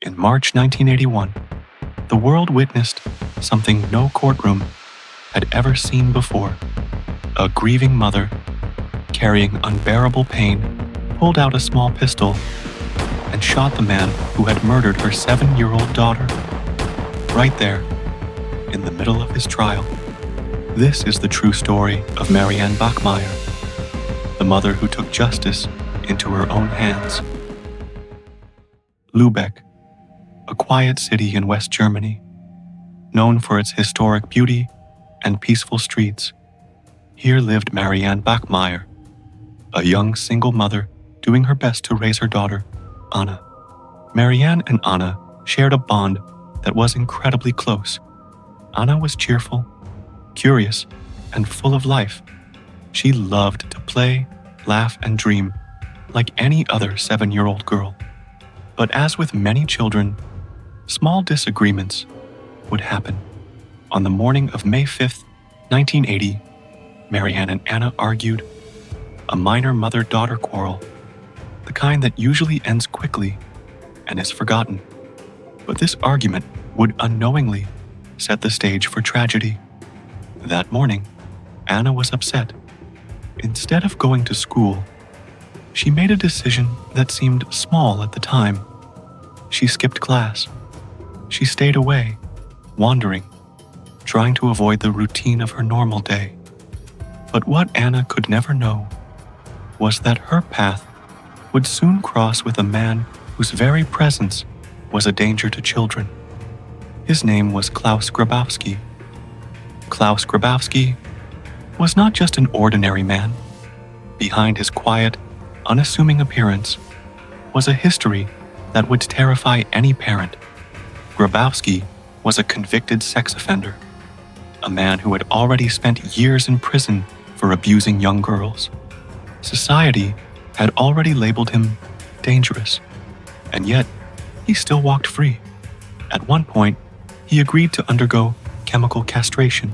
In March 1981, the world witnessed something no courtroom had ever seen before. A grieving mother, carrying unbearable pain, pulled out a small pistol and shot the man who had murdered her 7-year-old daughter. Right there, in the middle of his trial. This is the true story of Marianne Bachmeier, the mother who took justice into her own hands. Lübeck, a quiet city in West Germany, known for its historic beauty and peaceful streets. Here lived Marianne Bachmeier, a young single mother doing her best to raise her daughter, Anna. Marianne and Anna shared a bond that was incredibly close. Anna was cheerful, curious, and full of life. She loved to play, laugh, and dream like any other 7-year-old girl. But as with many children, small disagreements would happen. On the morning of May 5th, 1980, Marianne and Anna argued, a minor mother-daughter quarrel, the kind that usually ends quickly and is forgotten. But this argument would unknowingly set the stage for tragedy. That morning, Anna was upset. Instead of going to school, she made a decision that seemed small at the time. She skipped class. She stayed away, wandering, trying to avoid the routine of her normal day. But what Anna could never know was that her path would soon cross with a man whose very presence was a danger to children. His name was Klaus Grabowski. Klaus Grabowski was not just an ordinary man. Behind his quiet, unassuming appearance was a history that would terrify any parent. Grabowski was a convicted sex offender, a man who had already spent years in prison for abusing young girls. Society had already labeled him dangerous, and yet he still walked free. At one point, he agreed to undergo chemical castration,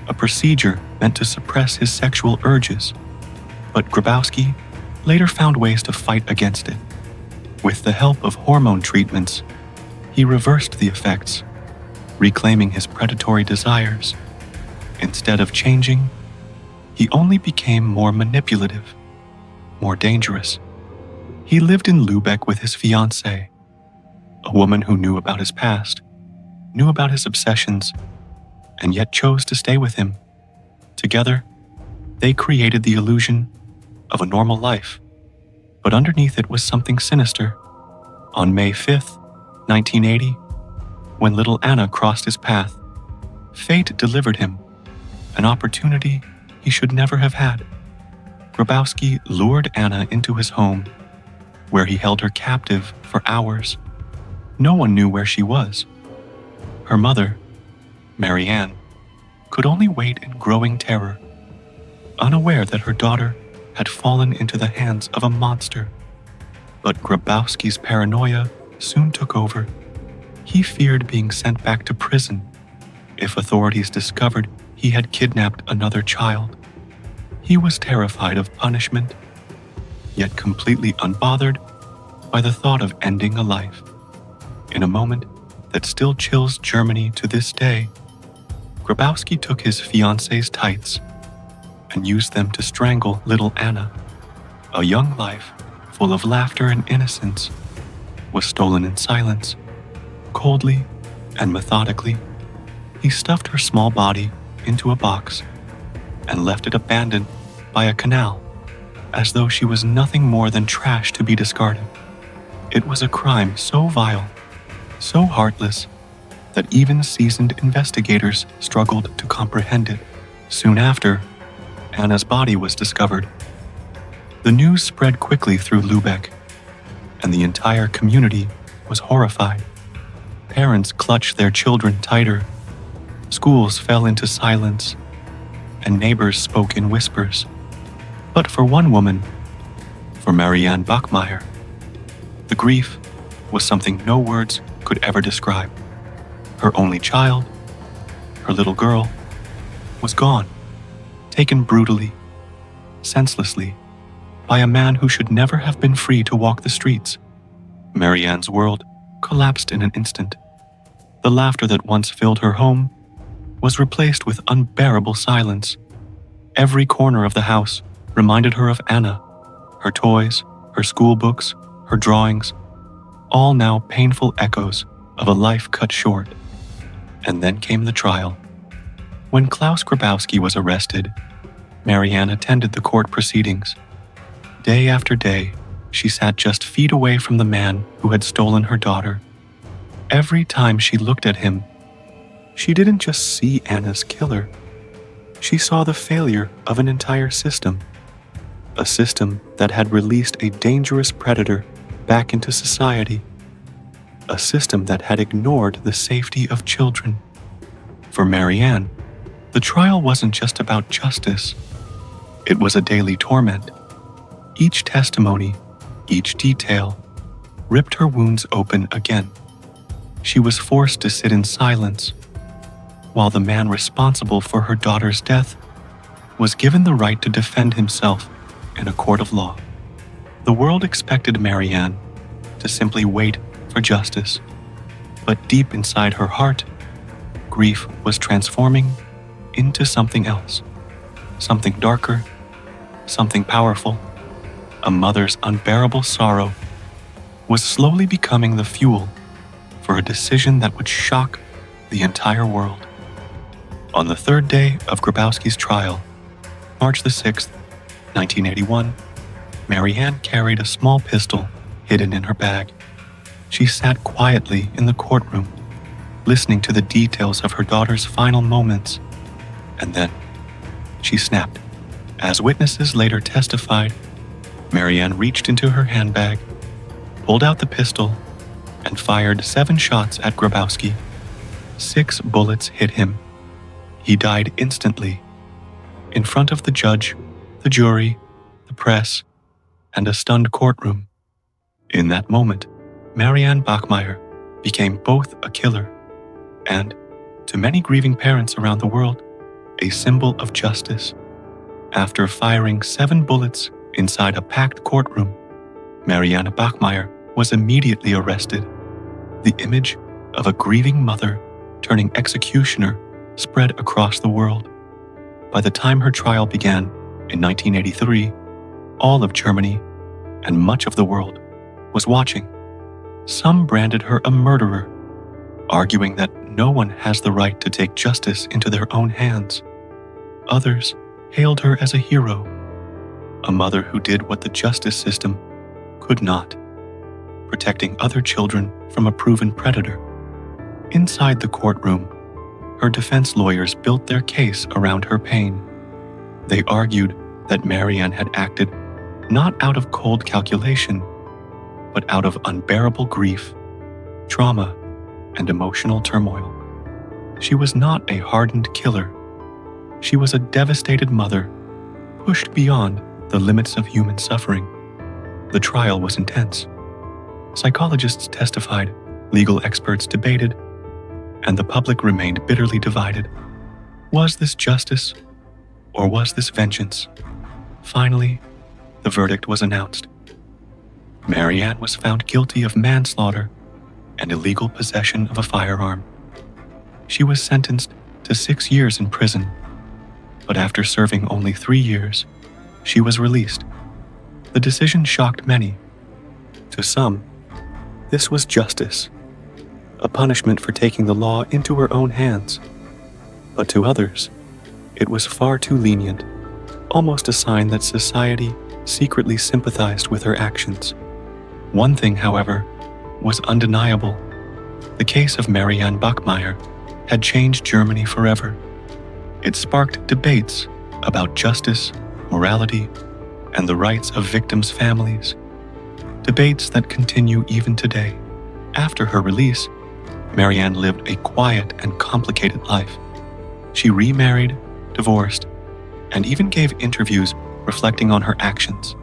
a procedure meant to suppress his sexual urges. But Grabowski later found ways to fight against it. With the help of hormone treatments, he reversed the effects, reclaiming his predatory desires. Instead of changing, he only became more manipulative, more dangerous. He lived in Lübeck with his fiancée, a woman who knew about his past, knew about his obsessions, and yet chose to stay with him. Together, they created the illusion of a normal life, but underneath it was something sinister. On May 5th, 1980, when little Anna crossed his path, fate delivered him an opportunity he should never have had. Grabowski lured Anna into his home, where he held her captive for hours. No one knew where she was. Her mother, Marianne, could only wait in growing terror, unaware that her daughter had fallen into the hands of a monster. But Grabowski's paranoia soon took over. He feared being sent back to prison if authorities discovered he had kidnapped another child. He was terrified of punishment, yet completely unbothered by the thought of ending a life. In a moment that still chills Germany to this day, Grabowski took his fiancée's tights and used them to strangle little Anna. A young life full of laughter and innocence was stolen in silence. Coldly and methodically, he stuffed her small body into a box and left it abandoned by a canal, as though she was nothing more than trash to be discarded. It was a crime so vile, so heartless, that even seasoned investigators struggled to comprehend it. Soon after, Anna's body was discovered. The news spread quickly through Lübeck, and the entire community was horrified. Parents clutched their children tighter, schools fell into silence, and neighbors spoke in whispers. But for one woman, for Marianne Bachmeier, the grief was something no words could ever describe. Her only child, her little girl, was gone, taken brutally, senselessly, by a man who should never have been free to walk the streets. Marianne's world collapsed in an instant. The laughter that once filled her home was replaced with unbearable silence. Every corner of the house reminded her of Anna, her toys, her school books, her drawings, all now painful echoes of a life cut short. And then came the trial. When Klaus Grabowski was arrested, Marianne attended the court proceedings. Day after day, she sat just feet away from the man who had stolen her daughter. Every time she looked at him, she didn't just see Anna's killer. She saw the failure of an entire system. A system that had released a dangerous predator back into society. A system that had ignored the safety of children. For Marianne, the trial wasn't just about justice. It was a daily torment. Each testimony, each detail, ripped her wounds open again. She was forced to sit in silence, while the man responsible for her daughter's death was given the right to defend himself in a court of law. The world expected Marianne to simply wait for justice, but deep inside her heart, grief was transforming into something else, something darker, something powerful. A mother's unbearable sorrow was slowly becoming the fuel for a decision that would shock the entire world. On the third day of Grabowski's trial, March the 6th, 1981, Marianne carried a small pistol hidden in her bag. She sat quietly in the courtroom, listening to the details of her daughter's final moments, and then she snapped. As witnesses later testified, Marianne reached into her handbag, pulled out the pistol, and fired 7 shots at Grabowski. 6 bullets hit him. He died instantly, in front of the judge, the jury, the press, and a stunned courtroom. In that moment, Marianne Bachmeier became both a killer and, to many grieving parents around the world, a symbol of justice. After firing 7 bullets inside a packed courtroom, Marianne Bachmeier was immediately arrested. The image of a grieving mother turning executioner spread across the world. By the time her trial began in 1983, all of Germany and much of the world was watching. Some branded her a murderer, arguing that no one has the right to take justice into their own hands. Others hailed her as a hero, a mother who did what the justice system could not, protecting other children from a proven predator. Inside the courtroom, her defense lawyers built their case around her pain. They argued that Marianne had acted not out of cold calculation, but out of unbearable grief, trauma, and emotional turmoil. She was not a hardened killer. She was a devastated mother, pushed beyond the limits of human suffering. The trial was intense. Psychologists testified, legal experts debated, and the public remained bitterly divided. Was this justice, or was this vengeance? Finally, the verdict was announced. Marianne was found guilty of manslaughter and illegal possession of a firearm. She was sentenced to 6 years in prison, but after serving only 3 years, she was released. The decision shocked many. To some, this was justice, a punishment for taking the law into her own hands. But to others, it was far too lenient, almost a sign that society secretly sympathized with her actions. One thing, however, was undeniable. The case of Marianne Bachmeier had changed Germany forever. It sparked debates about justice, morality, and the rights of victims' families. Debates that continue even today. After her release, Marianne lived a quiet and complicated life. She remarried, divorced, and even gave interviews reflecting on her actions.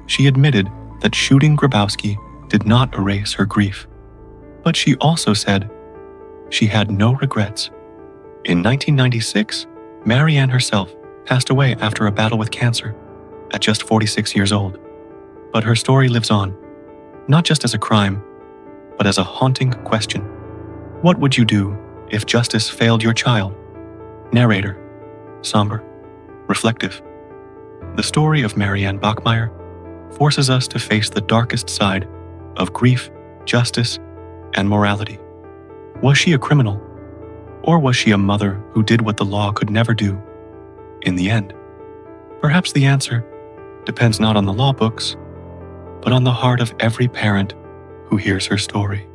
She admitted that shooting Grabowski did not erase her grief, but she also said she had no regrets. In 1996, Marianne herself passed away after a battle with cancer at just 46 years old. But her story lives on, not just as a crime, but as a haunting question. What would you do if justice failed your child? Narrator: somber, reflective. The story of Marianne Bachmeier forces us to face the darkest side of grief, justice, and morality. Was she a criminal? Or was she a mother who did what the law could never do in the end? Perhaps the answer depends not on the law books, but on the heart of every parent who hears her story.